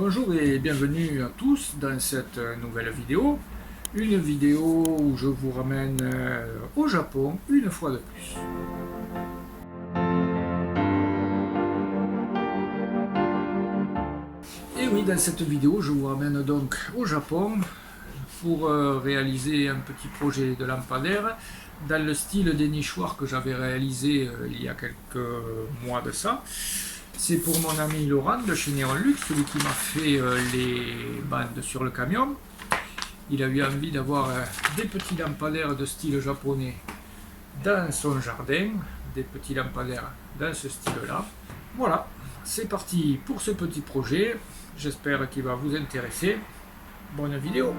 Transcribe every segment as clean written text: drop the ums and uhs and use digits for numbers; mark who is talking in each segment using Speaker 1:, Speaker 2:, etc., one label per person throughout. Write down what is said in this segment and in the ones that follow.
Speaker 1: Bonjour et bienvenue à tous dans cette nouvelle vidéo. Une vidéo où je vous ramène au Japon une fois de plus. Et oui, dans cette vidéo, je vous ramène donc au Japon pour réaliser un petit projet de lampadaire dans le style des nichoirs que j'avais réalisé il y a quelques mois de ça. C'est pour mon ami Laurent de chez Néon Luxe, celui qui m'a fait les bandes sur le camion. Il a eu envie d'avoir des petits lampadaires de style japonais dans son jardin, des petits lampadaires dans ce style-là. Voilà, c'est parti pour ce petit projet. J'espère qu'il va vous intéresser. Bonne vidéo!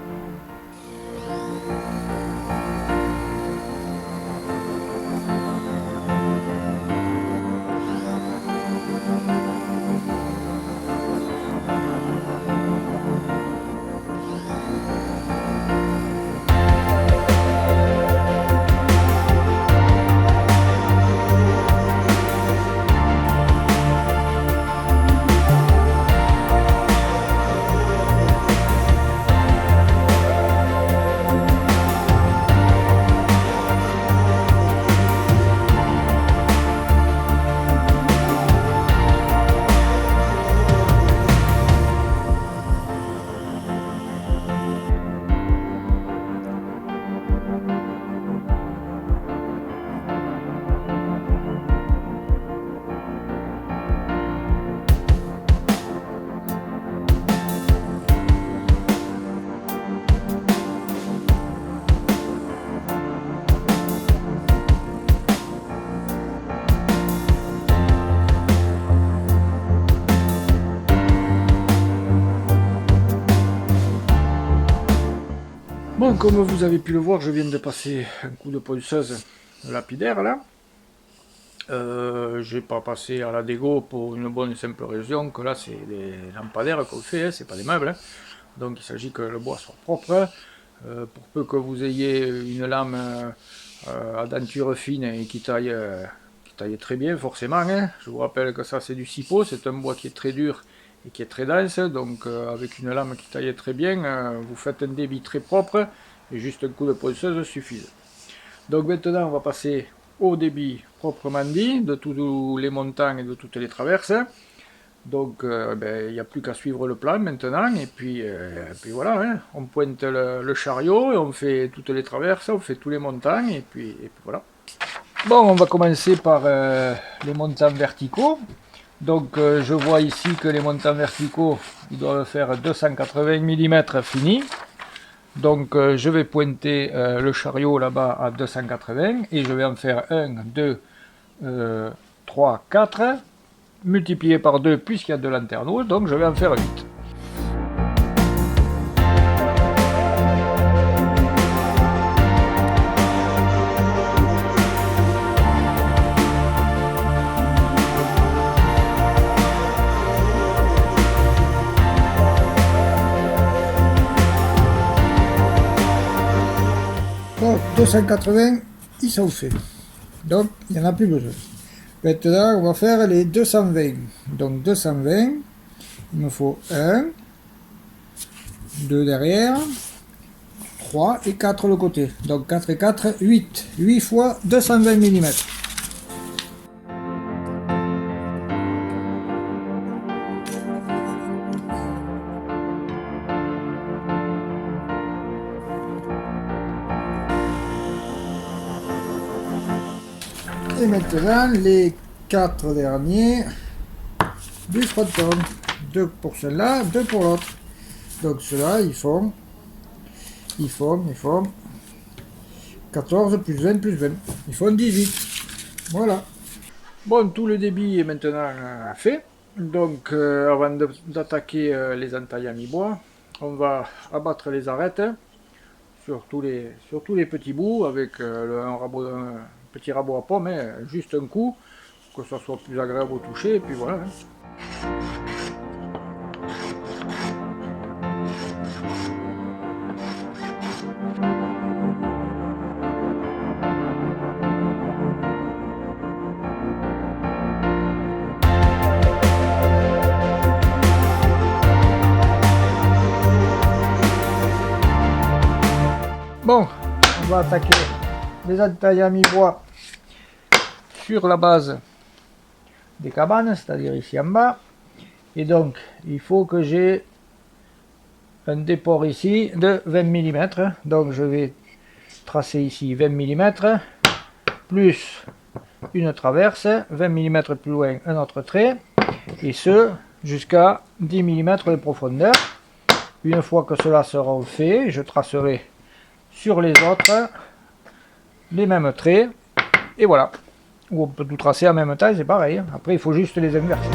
Speaker 1: Bon, comme vous avez pu le voir, je viens de passer un coup de ponceuse lapidaire là. Je n'ai pas passé à la dégo pour une bonne et simple raison que là c'est des lampadaires qu'on fait, hein, c'est pas des meubles. Hein. Donc il s'agit que le bois soit propre. Pour peu que vous ayez une lame à denture fine et qui taille très bien forcément. Hein. Je vous rappelle que ça c'est du cipo, c'est un bois qui est très dur et qui est très dense, donc avec une lame qui taille très bien, vous faites un débit très propre et juste un coup de ponceuse suffit. Donc maintenant on va passer au débit proprement dit de tous les montants et de toutes les traverses. Donc il n'y a plus qu'à suivre le plan maintenant et puis voilà, hein, on pointe le chariot et on fait toutes les traverses, on fait tous les montants et puis voilà. Bon, on va commencer par les montants verticaux. Donc je vois ici que les montants verticaux ils doivent faire 280 mm fini. Donc je vais pointer le chariot là-bas à 280 et je vais en faire 1, 2, 3, 4 multiplié par 2 puisqu'il y a de lanterneaux, donc je vais en faire 8.
Speaker 2: Bon, 280, ils sont faits. Donc, il n'y en a plus besoin. Maintenant, on va faire les 220. Donc, 220, il me faut 1, 2 derrière, 3 et 4 le côté. Donc, 4 et 4, 8. 8 fois 220 mm. Et maintenant, les 4 derniers du fronton. 2 pour celle-là, 2 pour l'autre. Donc ceux-là, ils font 14 plus 20 plus 20. Ils font 18. Voilà.
Speaker 1: Bon, tout le débit est maintenant fait. Donc avant d'attaquer les entailles à mi-bois, on va abattre les arêtes sur tous les petits bouts avec un petit rabot à pomme, hein, juste un coup, que ça soit plus agréable au toucher, et puis voilà. Hein.
Speaker 2: Bon, on va attaquer les entailles à mi-bois sur la base des cabanes, c'est-à-dire ici en bas. Et donc, il faut que j'ai un déport ici de 20 mm. Donc, je vais tracer ici 20 mm, plus une traverse, 20 mm plus loin un autre trait, et ce jusqu'à 10 mm de profondeur. Une fois que cela sera fait, je tracerai sur les autres les mêmes traits, et voilà. Ou on peut tout tracer en même temps, c'est pareil. Après, il faut juste les inverser.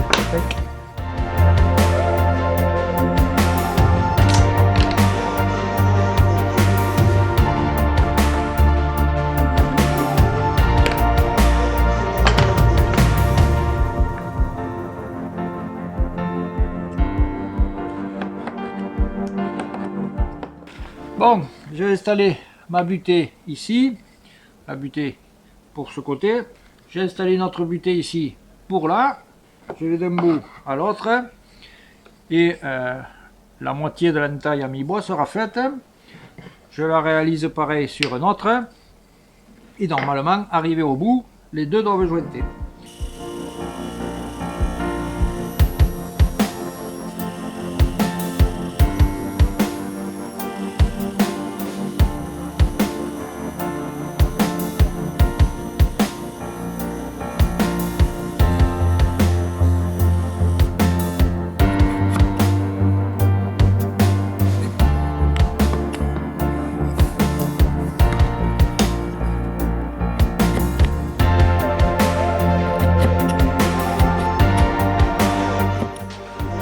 Speaker 2: Bon, je vais installer ma butée ici, la butée pour ce côté. J'ai installé notre butée ici pour là. Je vais d'un bout à l'autre. Et la moitié de l'entaille à mi-bois sera faite. Je la réalise pareil sur un autre. Et normalement, arrivé au bout, les deux doivent jointer.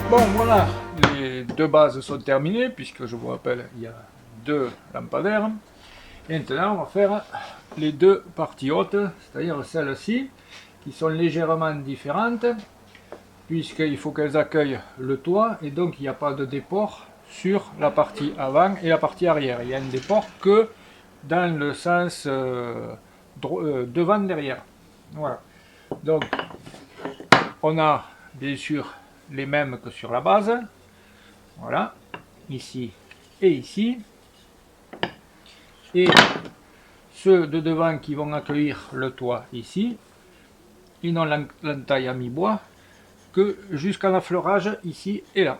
Speaker 2: Bon, voilà, les deux bases sont terminées, puisque je vous rappelle, il y a deux lampadaires. Et maintenant, on va faire les deux parties hautes, c'est-à-dire celles-ci, qui sont légèrement différentes, puisqu'il faut qu'elles accueillent le toit, et donc il n'y a pas de déport sur la partie avant et la partie arrière. Il y a un déport que dans le sens devant-derrière. Voilà. Donc, on a bien sûr les mêmes que sur la base, voilà, ici et ici, et ceux de devant qui vont accueillir le toit ici, ils n'ont l'entaille à mi-bois que jusqu'à l'affleurage ici et là,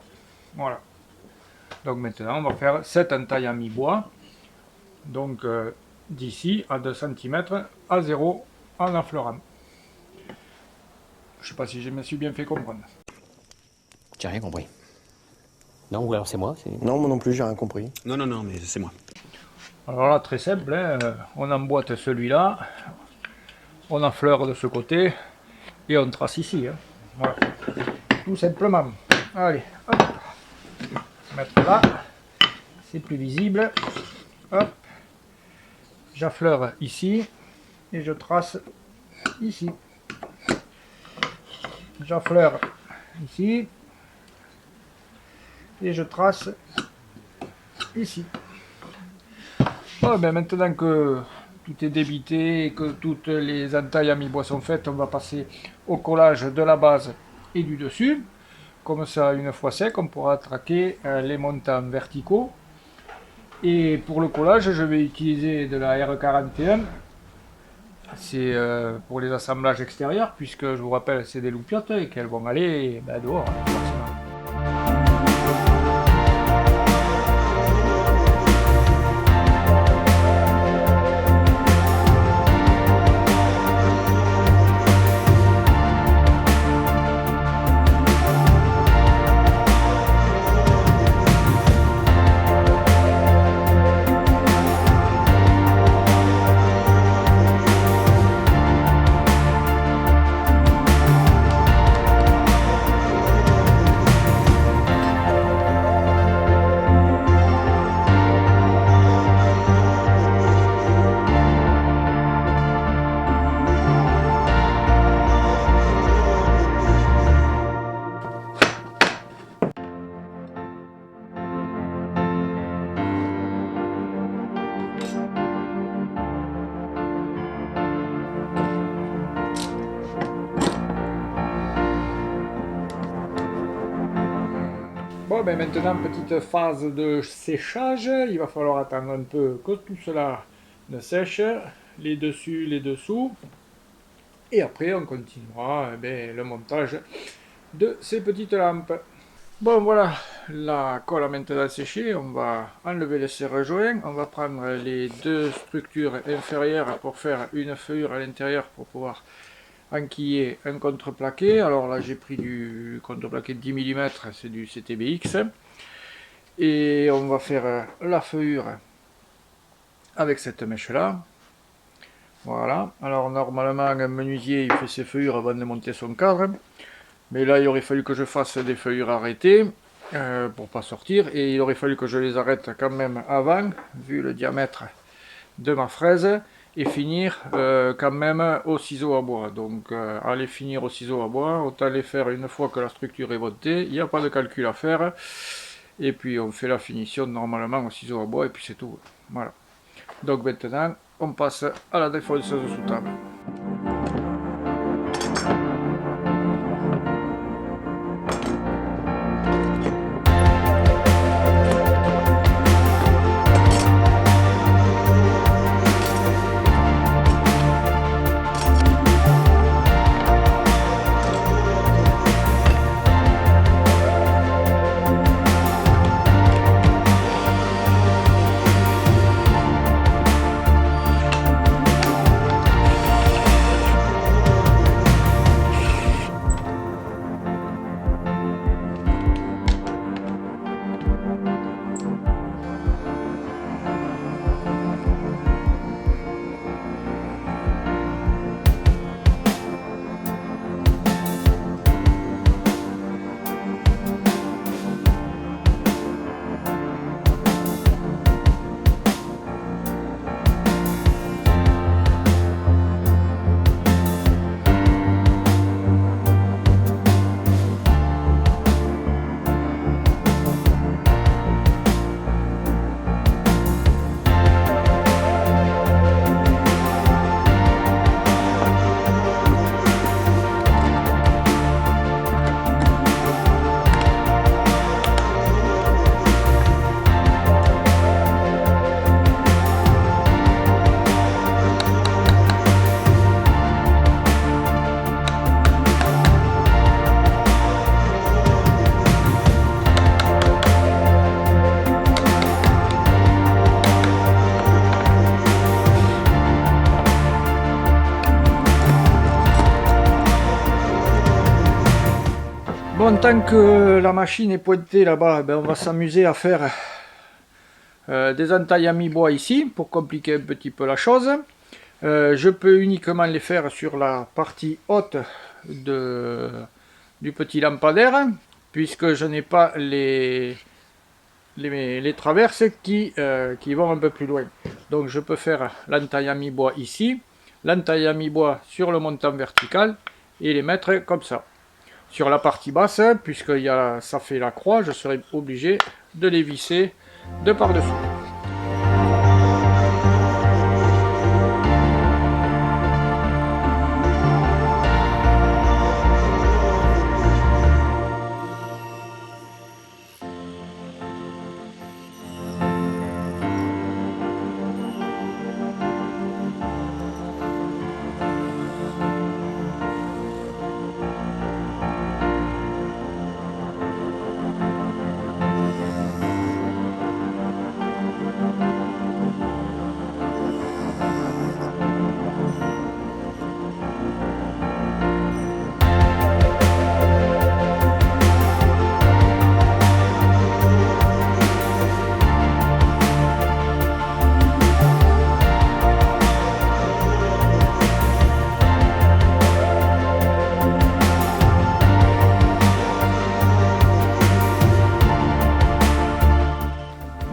Speaker 2: voilà. Donc maintenant on va faire cette entaille à mi-bois, donc d'ici à 2 cm à 0 en affleurant. Je ne sais pas si je me suis bien fait comprendre.
Speaker 3: J'ai rien compris. Non, ou alors c'est moi?
Speaker 4: Non, moi non plus, j'ai rien compris.
Speaker 5: Non, mais c'est moi.
Speaker 1: Alors là, très simple, hein, on emboîte celui-là, on affleure de ce côté, et on trace ici. Hein. Voilà. Tout simplement. Allez, hop. Mettre là, c'est plus visible. Hop. J'affleure ici, et je trace ici. J'affleure ici, et je trace ici. Oh, ben maintenant que tout est débité et que toutes les entailles à mi-bois sont faites, on va passer au collage de la base et du dessus. Comme ça, une fois sec, on pourra traquer les montants verticaux. Et pour le collage, je vais utiliser de la R41. C'est pour les assemblages extérieurs, puisque je vous rappelle, c'est des loupiottes et qu'elles vont aller dehors. Bon, ben maintenant, petite phase de séchage. Il va falloir attendre un peu que tout cela ne sèche, les dessus, les dessous. Et après, on continuera le montage de ces petites lampes. Bon, voilà, la colle a maintenant séché. On va enlever les serre-joints. On va prendre les deux structures inférieures pour faire une feuillure à l'intérieur pour pouvoir enquiller un contreplaqué. Alors là, j'ai pris du contreplaqué de 10 mm, c'est du CTBX. Et on va faire la feuillure avec cette mèche-là. Voilà. Alors normalement, un menuisier, il fait ses feuillures avant de monter son cadre. Mais là, il aurait fallu que je fasse des feuillures arrêtées pour pas sortir. Et il aurait fallu que je les arrête quand même avant, vu le diamètre de ma fraise. Et finir quand même au ciseau à bois. Donc aller finir au ciseau à bois, autant les faire une fois que la structure est montée. Il n'y a pas de calcul à faire. Et puis on fait la finition normalement au ciseau à bois et puis c'est tout. Voilà. Donc maintenant, on passe à la défonceuse sous table. Bon, tant que la machine est pointée là-bas, on va s'amuser à faire des entailles à mi-bois ici, pour compliquer un petit peu la chose. Je peux uniquement les faire sur la partie haute du petit lampadaire, puisque je n'ai pas les traverses qui vont un peu plus loin. Donc je peux faire l'entaille à mi-bois ici, l'entaille à mi-bois sur le montant vertical, et les mettre comme ça. Sur la partie basse, puisque ça fait la croix, je serai obligé de les visser de par-dessous.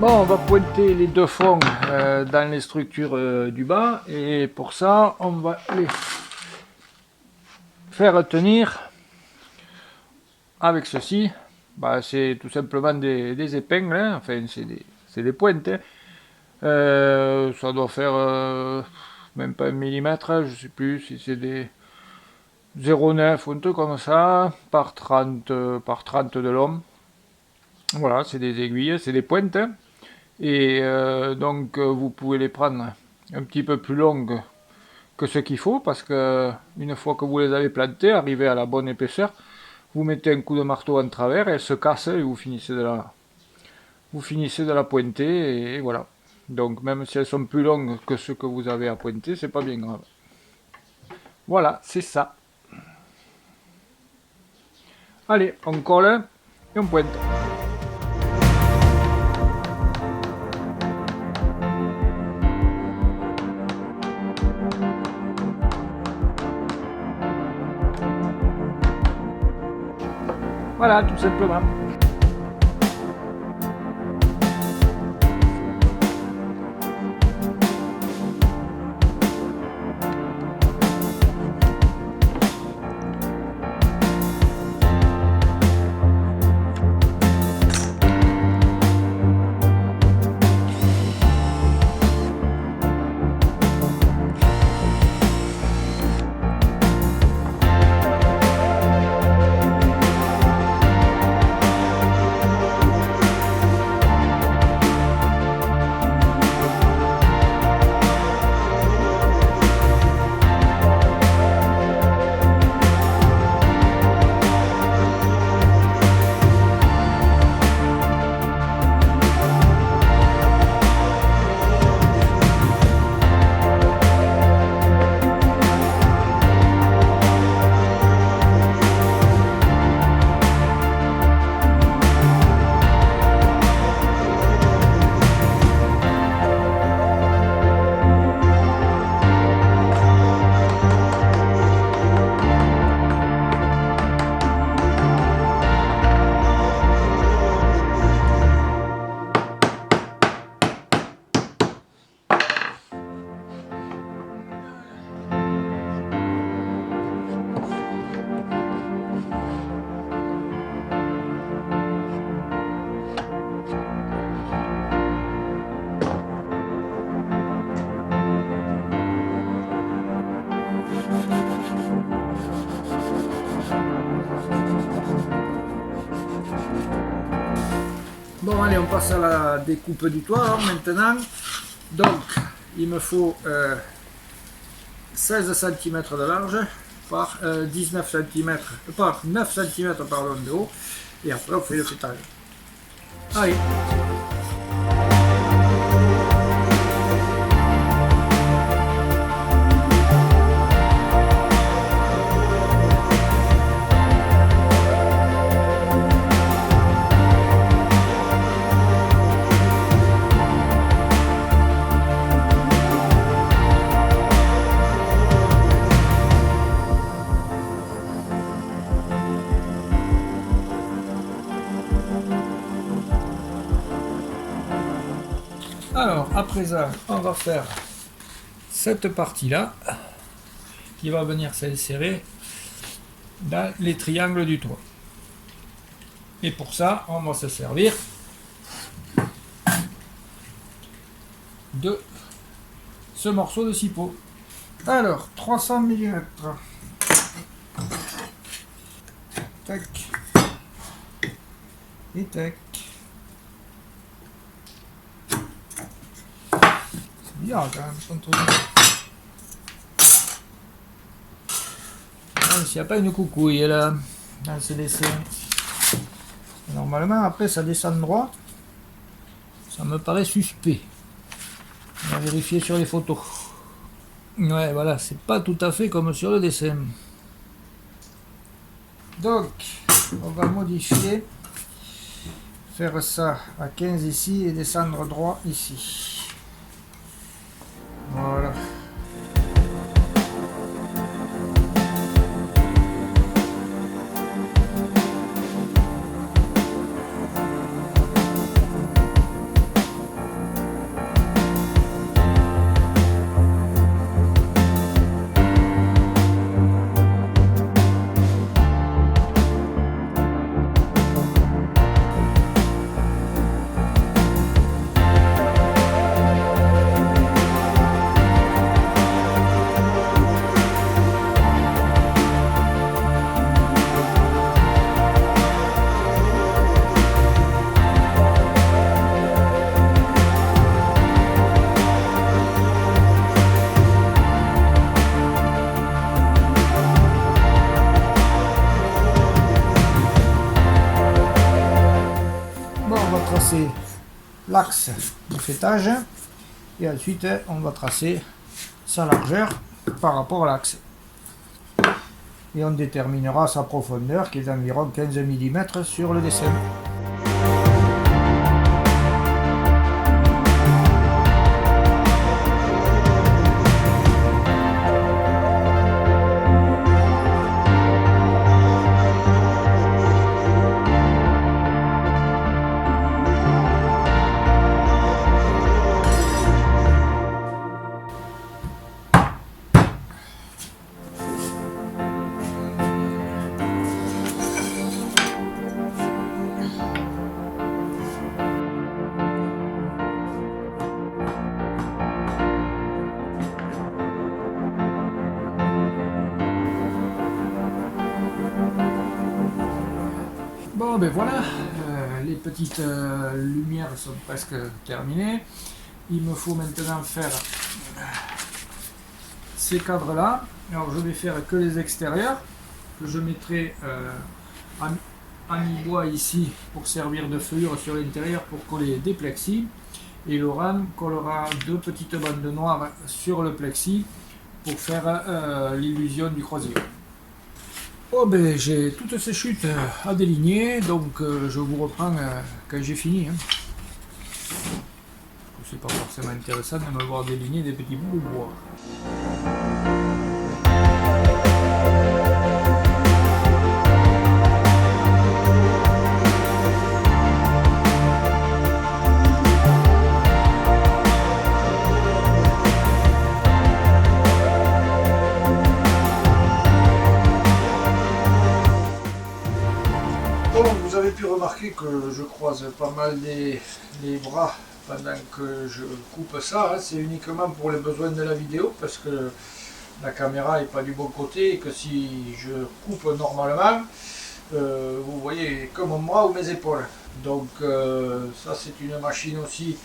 Speaker 1: Bon, on va pointer les deux fonds dans les structures du bas, et pour ça, on va les faire tenir avec ceci. C'est tout simplement des épingles, hein. Enfin c'est des pointes. Hein. Ça doit faire même pas 1 mm, je sais plus si c'est des 0,9 ou un truc comme ça, par 30 de long. Voilà, c'est des aiguilles, c'est des pointes. Et donc vous pouvez les prendre un petit peu plus longues que ce qu'il faut, parce que une fois que vous les avez plantées, arrivées à la bonne épaisseur, vous mettez un coup de marteau en travers, elle se casse et vous finissez de la pointer et voilà. Donc même si elles sont plus longues que ce que vous avez à pointer, c'est pas bien grave. Voilà, c'est ça. Allez, on colle et on pointe. Voilà, tout simplement.
Speaker 2: Bon, allez, on passe à la découpe du toit hein, maintenant. Donc, il me faut 16 cm de large par 19 cm, par 9 cm pardon, de haut. Et après, on fait le fêtage. Allez. Alors, à présent, on va faire cette partie-là qui va venir s'insérer dans les triangles du toit. Et pour ça, on va se servir de ce morceau de cipeau. Alors, 300 mm. Tac. Et tac. Bien quand même, son truc. Même s'il n'y a pas une coucouille là, dans ce dessin. Normalement, après, ça descend droit. Ça me paraît suspect. On va vérifier sur les photos. Ouais, voilà, c'est pas tout à fait comme sur le dessin. Donc, on va modifier. Faire ça à 15 ici et descendre droit ici. Voilà. tracer l'axe du fêtage et ensuite on va tracer sa largeur par rapport à l'axe. Et on déterminera sa profondeur qui est d'environ 15 mm sur le dessin. Bon ben voilà, les petites lumières sont presque terminées. Il me faut maintenant faire ces cadres là. Alors je vais faire que les extérieurs, que je mettrai en mi-bois ici pour servir de feuillure sur l'intérieur pour coller des plexis. Et Laurent collera 2 petites bandes noires sur le plexi pour faire l'illusion du croisillon. Oh ben j'ai toutes ces chutes à déligner, donc je vous reprends quand j'ai fini. Hein. C'est pas forcément intéressant de me voir déligner des petits bouts de bois. Vous avez pu remarquer que je croise pas mal les bras pendant que je coupe ça. Hein. C'est uniquement pour les besoins de la vidéo parce que la caméra n'est pas du bon côté et que si je coupe normalement, vous voyez que mon bras ou mes épaules. Donc ça c'est une machine aussi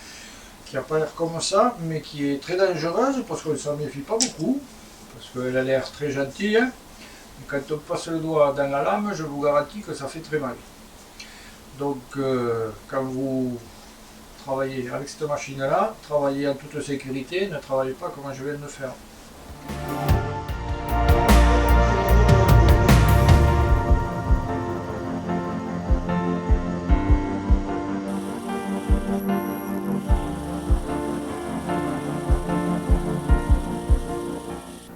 Speaker 2: qui n'a pas l'air comme ça, mais qui est très dangereuse parce qu'on ne s'en méfie pas beaucoup, parce qu'elle a l'air très gentille. Hein. Et quand on passe le doigt dans la lame, je vous garantis que ça fait très mal. Donc quand vous travaillez avec cette machine là, travaillez en toute sécurité, ne travaillez pas comme je viens de le faire.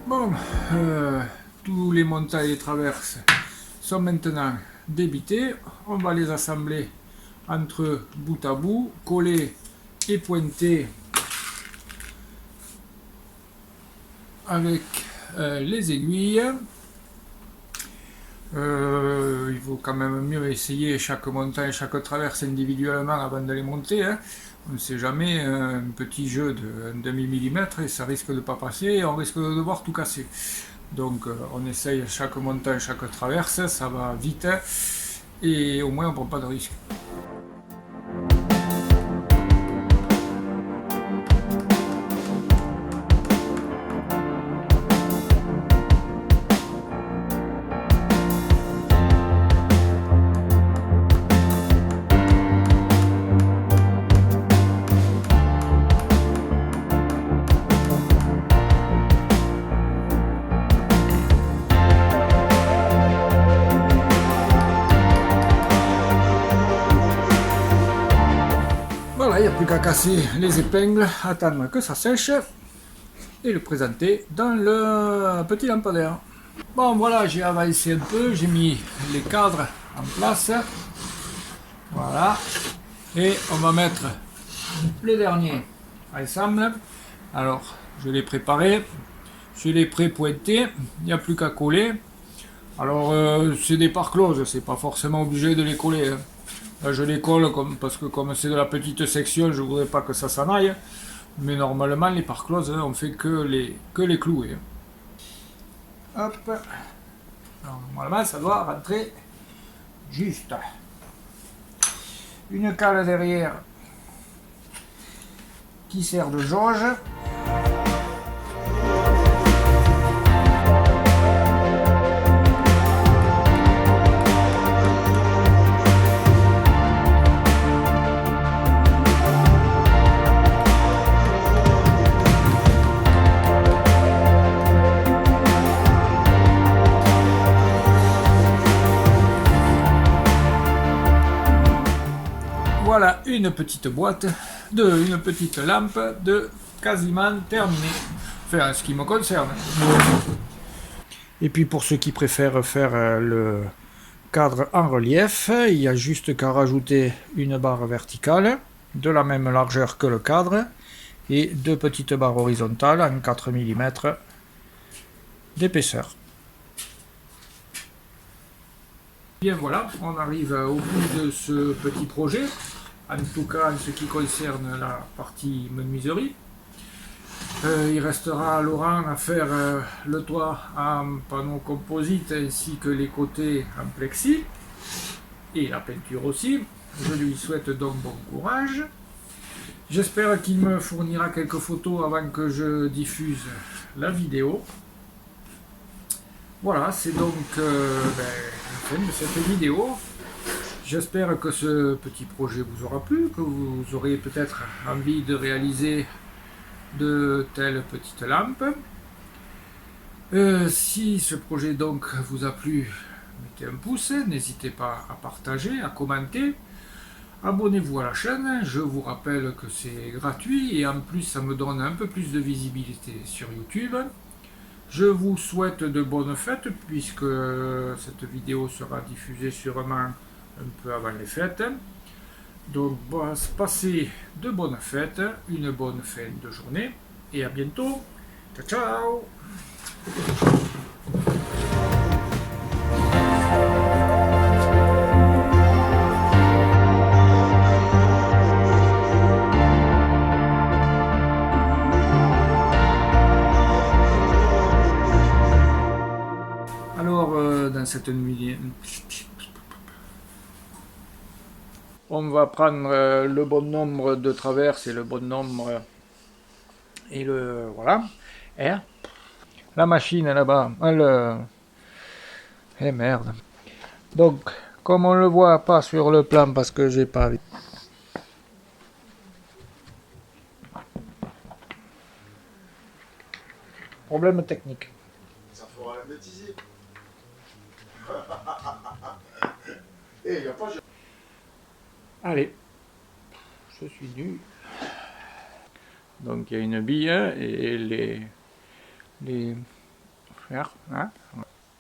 Speaker 2: Bon, tous les montages et traverses sont maintenant débités. On va les assembler entre bout à bout, coller et pointer avec les aiguilles. Il vaut quand même mieux essayer chaque montage, chaque traverse individuellement avant de les monter. Hein. On ne sait jamais, un petit jeu de 1/2 millimètre et ça risque de ne pas passer et on risque de devoir tout casser. Donc on essaye chaque montage, chaque traverse, ça va vite hein, et au moins on ne prend pas de risque. Voilà, il n'y a plus qu'à casser les épingles, attendre que ça sèche et le présenter dans le petit lampadaire. Bon voilà, j'ai avancé un peu, j'ai mis les cadres en place. Voilà. Et on va mettre le dernier ensemble. Alors, je l'ai préparé, je l'ai pré-pointé, il n'y a plus qu'à coller. Alors, c'est des parts closes, c'est pas forcément obligé de les coller. Hein. Là, je les colle parce que comme c'est de la petite section, je voudrais pas que ça s'en aille. Mais normalement, les parts closes, on fait que les clouer. Hop. Alors, normalement, ça doit rentrer juste. Une cale derrière qui sert de jauge.
Speaker 1: voilà une petite boîte, une petite lampe de quasiment terminée. Enfin, en ce qui me concerne. Et puis pour ceux qui préfèrent faire le cadre en relief, il y a juste qu'à rajouter une barre verticale de la même largeur que le cadre et deux petites barres horizontales en 4 mm d'épaisseur. Bien voilà, on arrive au bout de ce petit projet, en tout cas en ce qui concerne la partie menuiserie. Il restera à Laurent à faire le toit en panneau composite ainsi que les côtés en plexi et la peinture aussi. Je lui souhaite donc bon courage. J'espère qu'il me fournira quelques photos avant que je diffuse la vidéo. Voilà, c'est donc la fin de cette vidéo. J'espère que ce petit projet vous aura plu, que vous aurez peut-être envie de réaliser de telles petites lampes. Si ce projet donc vous a plu, mettez un pouce, n'hésitez pas à partager, à commenter. Abonnez-vous à la chaîne, je vous rappelle que c'est gratuit et en plus ça me donne un peu plus de visibilité sur YouTube. Je vous souhaite de bonnes fêtes puisque cette vidéo sera diffusée sûrement un peu avant les fêtes. Donc passez de bonnes fêtes, une bonne fin de journée et à bientôt. Ciao ciao. Alors dans cette nuit, on va prendre le bon nombre de traverses et le bon nombre et le voilà. Et la machine là-bas, elle eh merde. Donc comme on le voit pas sur le plan parce que j'ai pas vu. Problème technique.
Speaker 4: Ça fera la bêtise. Eh, y a pas...
Speaker 1: Allez, je suis nu. Donc il y a une bille et les hein,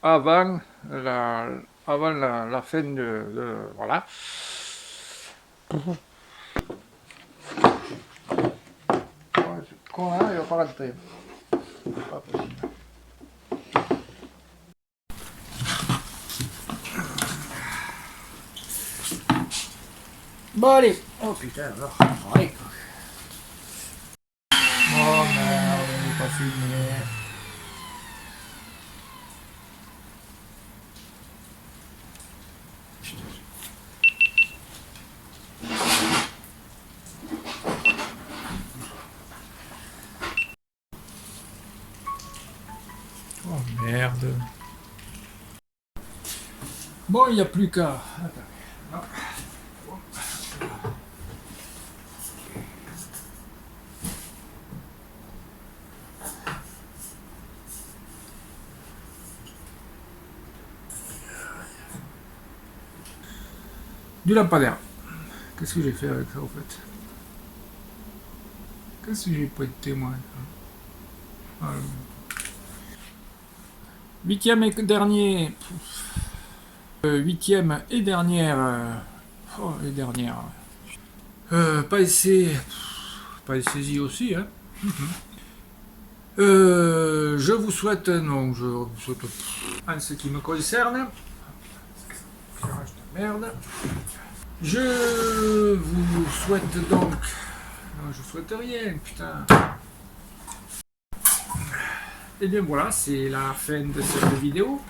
Speaker 1: avant la fin de voilà. Con, hein, il va pas rentrer. Pas possible. Bon allez. Oh putain alors. Ouais. Oh merde, on n'est pas filmé. Oh merde. Bon, il n'y a plus qu'à... Attends. Du lampadaire. Qu'est-ce que j'ai fait avec ça, au fait? Qu'est-ce que j'ai pointé, moi? Huitième et dernier. Huitième et dernière. Oh, et dernière. Pas essayé aussi, hein. Je vous souhaite, non, je vous souhaite, en ce qui me concerne, merde. Je vous souhaite donc, non, je souhaite rien, putain. Et bien voilà, c'est la fin de cette vidéo.